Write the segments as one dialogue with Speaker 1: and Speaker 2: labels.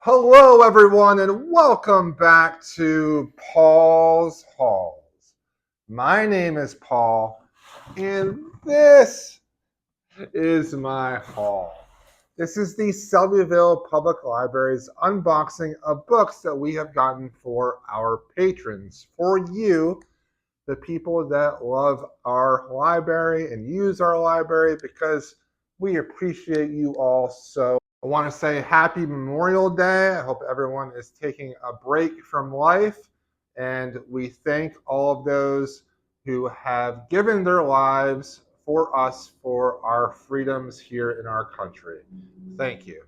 Speaker 1: Hello, everyone, and welcome back to Paul's Halls. My name is Paul, and this is my hall. This is the Selbyville Public Library's unboxing of books that we have gotten for our patrons, for you, the people that love our library and use our library, because we appreciate you all so. I want to say happy Memorial Day. I hope everyone is taking a break from life, and we thank all of those who have given their lives for us, for our freedoms here in our country. Thank you.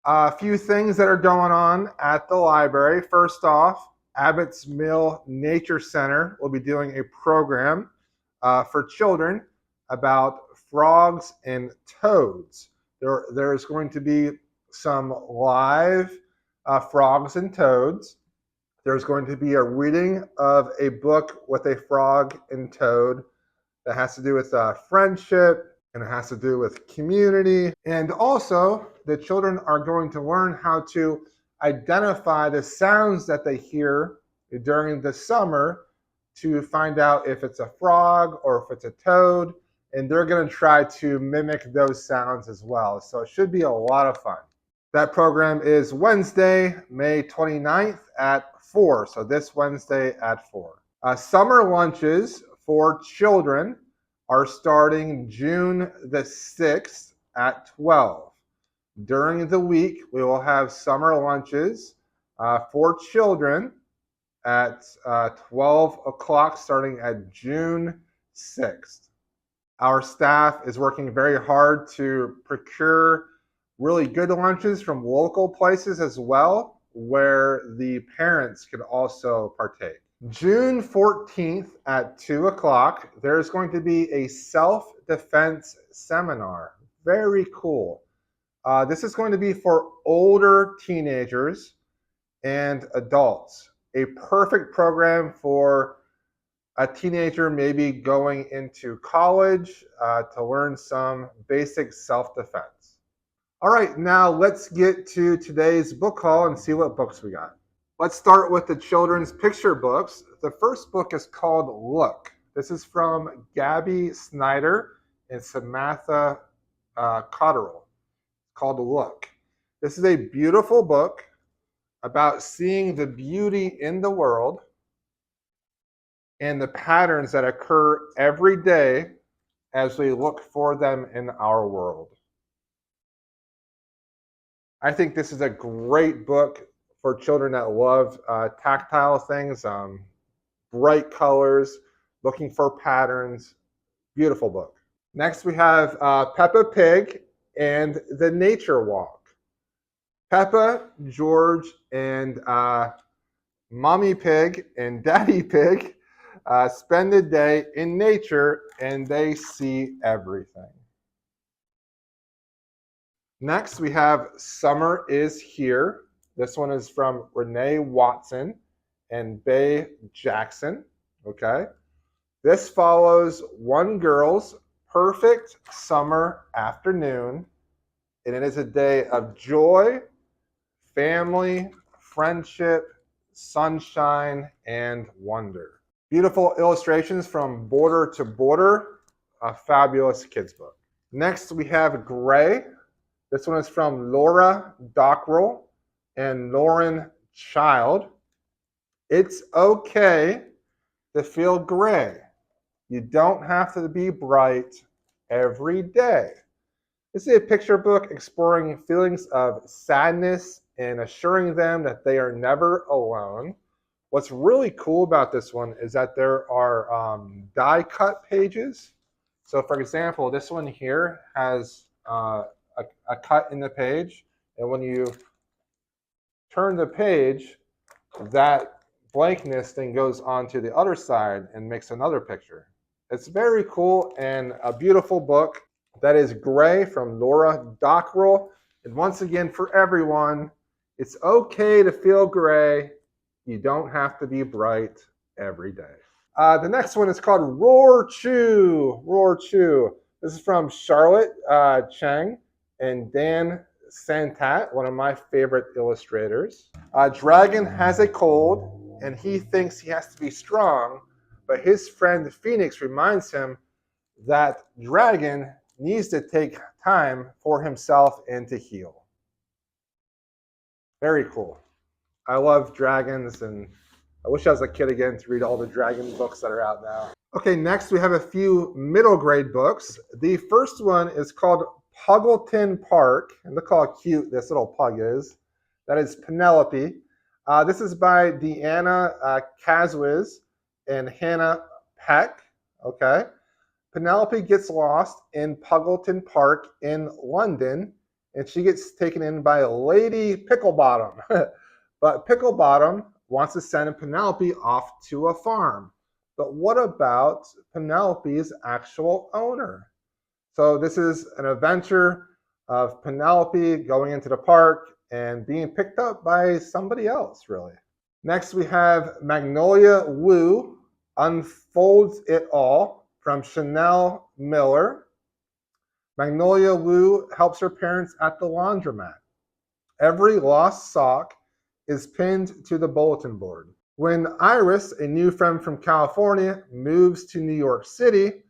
Speaker 1: A few things that are going on at the library. First off, Abbott's Mill Nature Center will be doing a program for children about frogs and toads. There's going to be some live frogs and toads. There's going to be a reading of a book with a frog and toad that has to do with friendship, and it has to do with community. And also, the children are going to learn how to identify the sounds that they hear during the summer to find out if it's a frog or if it's a toad. And they're going to try to mimic those sounds as well. So it should be a lot of fun. That program is Wednesday, May 29th at 4. So this Wednesday at 4. Summer lunches for children are starting June the 6th at 12. During the week, we will have summer lunches for children at 12 o'clock starting at June 6th. Our staff is working very hard to procure really good lunches from local places as well, where the parents can also partake. June 14th at 2 o'clock, there's going to be a self-defense seminar. Very cool. This is going to be for older teenagers and adults. A perfect program for a teenager maybe going into college to learn some basic self-defense. All right, now let's get to today's book haul and see what books we got. Let's start with the children's picture books. The first book is called Look. This is from Gabby Snyder and Samantha Cotterill. It's called Look. This is a beautiful book about seeing the beauty in the world and the patterns that occur every day as we look for them in our world. I think this is a great book for children that love tactile things, bright colors, looking for patterns. Beautiful book. Next we have Peppa Pig and the Nature Walk. Peppa, George, and Mommy Pig and Daddy Pig spend the day in nature and they see everything. Next we have Summer is Here. This one is from Renee Watson and Bay Jackson. Okay. This follows one girl's perfect summer afternoon, and it is a day of joy, family, friendship, sunshine, and wonder. Beautiful illustrations from Border to Border, a fabulous kids book. Next we have Gray. This one is from Laura Dockrell and Lauren Child. It's okay to feel gray. You don't have to be bright every day. This is a picture book exploring feelings of sadness and assuring them that they are never alone. What's really cool about this one is that there are die cut pages. So for example, this one here has a cut in the page, and when you turn the page, that blankness then goes onto the other side and makes another picture. It's very cool and a beautiful book. That is Gray from Laura Dockrell. And once again, for everyone, it's okay to feel gray. You don't have to be bright every day. The next one is called Roar Chew. Roar Chew. This is from Charlotte Cheng and Dan Santat, one of my favorite illustrators. Dragon has a cold, and he thinks he has to be strong, but his friend Phoenix reminds him that Dragon needs to take time for himself and to heal. Very cool. I love dragons, and I wish I was a kid again to read all the dragon books that are out now. Okay, next we have a few middle grade books. The first one is called Puggleton Park, and look how cute this little pug is. That is Penelope. This is by Deanna Caswiz and Hannah Peck. Okay. Penelope gets lost in Puggleton Park in London, and she gets taken in by Lady Picklebottom. But Picklebottom wants to send Penelope off to a farm. But what about Penelope's actual owner? So this is an adventure of Penelope going into the park and being picked up by somebody else, really. Next, we have Magnolia Wu Unfolds It All from Chanel Miller. Magnolia Wu helps her parents at the laundromat. Every lost sock is pinned to the bulletin board. When Iris, a new friend from California, moves to New York City,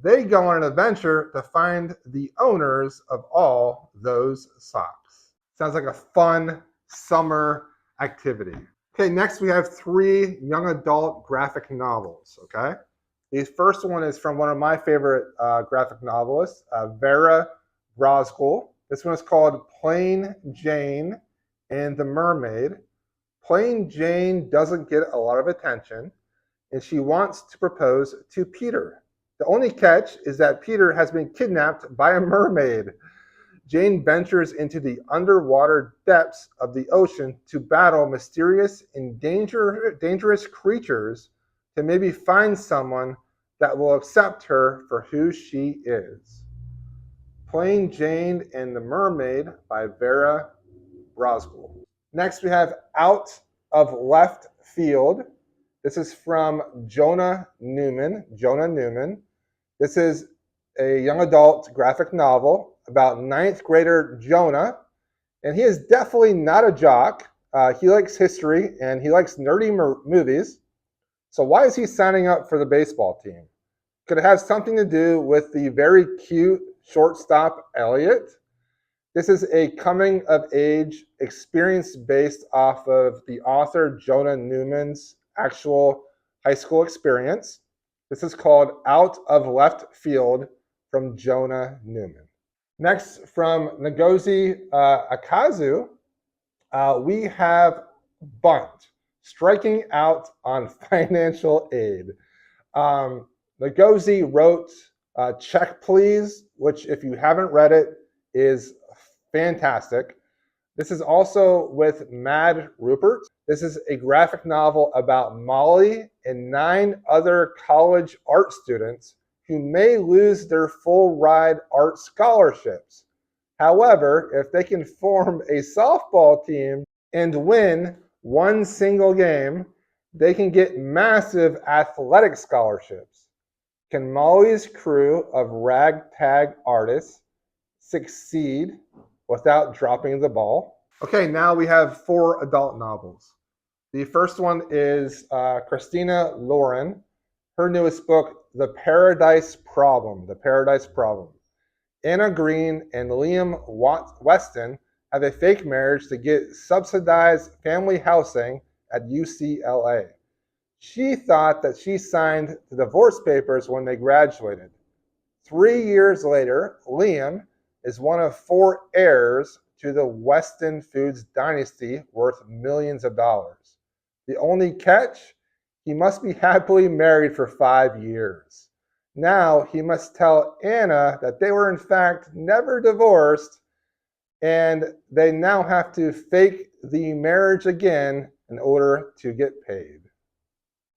Speaker 1: they go on an adventure to find the owners of all those socks. Sounds like a fun summer activity. Okay, next we have 3 young adult graphic novels, okay? The first one is from one of my favorite graphic novelists, Vera Brosgol. This one is called Plain Jane and the Mermaid. Plain Jane doesn't get a lot of attention, and she wants to propose to Peter. The only catch is that Peter has been kidnapped by a mermaid. Jane ventures into the underwater depths of the ocean to battle mysterious and dangerous creatures to maybe find someone that will accept her for who she is. Plain Jane and the Mermaid by Vera Brosgol. Next, we have Out of Left Field. This is from Jonah Newman. This is a young adult graphic novel about 9th grader Jonah, and he is definitely not a jock. He likes history, and he likes nerdy movies. So why is he signing up for the baseball team? Could it have something to do with the very cute shortstop Elliot? This is a coming-of-age experience based off of the author Jonah Newman's actual high school experience. This is called Out of Left Field from Jonah Newman. Next, from Ngozi Akazu, we have Bunt, Striking Out on Financial Aid. Ngozi wrote Check Please, which if you haven't read it, is fantastic. This is also with Mad Rupert. This is a graphic novel about Molly and 9 other college art students who may lose their full ride art scholarships. However, if they can form a softball team and win one single game, they can get massive athletic scholarships. Can Molly's crew of ragtag artists succeed without dropping the ball? Okay, now we have 4 adult novels. The first one is Christina Lauren, her newest book, The Paradise Problem. Anna Green and Liam Weston have a fake marriage to get subsidized family housing at UCLA. She thought that she signed the divorce papers when they graduated. 3 years later, Liam is one of 4 heirs to the Weston Foods dynasty worth millions of dollars. The only catch? He must be happily married for 5 years. Now he must tell Anna that they were in fact never divorced, and they now have to fake the marriage again in order to get paid.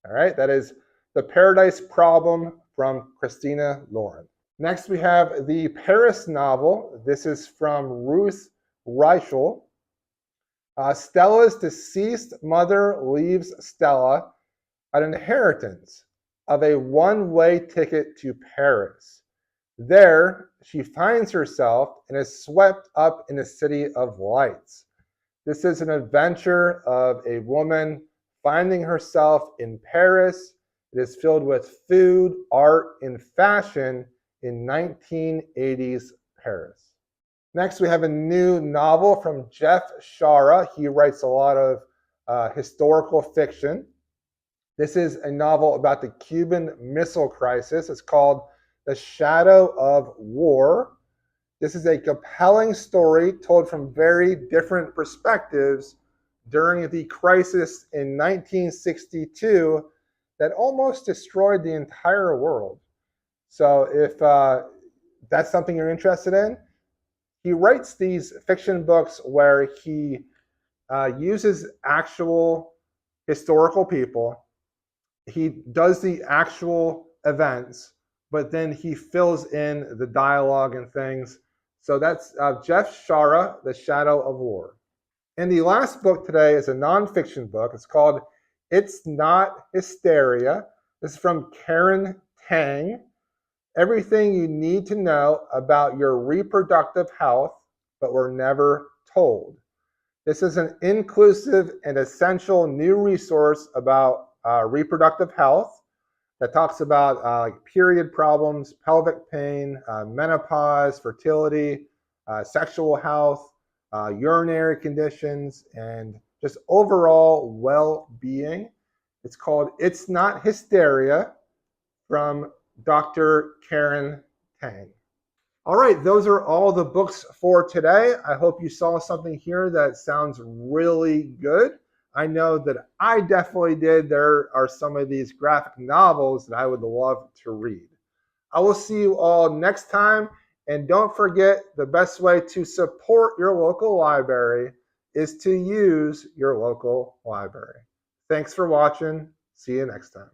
Speaker 1: All right, that is The Paradise Problem from Christina Lauren. Next, we have the Paris novel. This is from Ruth Reichel. Stella's deceased mother leaves Stella an inheritance of a one-way ticket to Paris. There, she finds herself and is swept up in a city of lights. This is an adventure of a woman finding herself in Paris. It is filled with food, art, and fashion in 1980s Paris. Next, we have a new novel from Jeff Shara. He writes a lot of historical fiction. This is a novel about the Cuban Missile Crisis. It's called The Shadow of War. This is a compelling story told from very different perspectives during the crisis in 1962 that almost destroyed the entire world. So if that's something you're interested in, he writes these fiction books where he uses actual historical people. He does the actual events, but then he fills in the dialogue and things. So that's Jeff Shara, The Shadow of War. And the last book today is a nonfiction book. It's called It's Not Hysteria. This is from Karen Tang. Everything you need to know about your reproductive health, but were never told. This is an inclusive and essential new resource about reproductive health that talks about period problems, pelvic pain, menopause, fertility, sexual health, urinary conditions, and just overall well-being. It's called It's Not Hysteria from Dr. Karen Tang. All right, those are all the books for today. I hope you saw something here that sounds really good. I know that I definitely did. There are some of these graphic novels that I would love to read. I will see you all next time. And don't forget, the best way to support your local library is to use your local library. Thanks for watching. See you next time.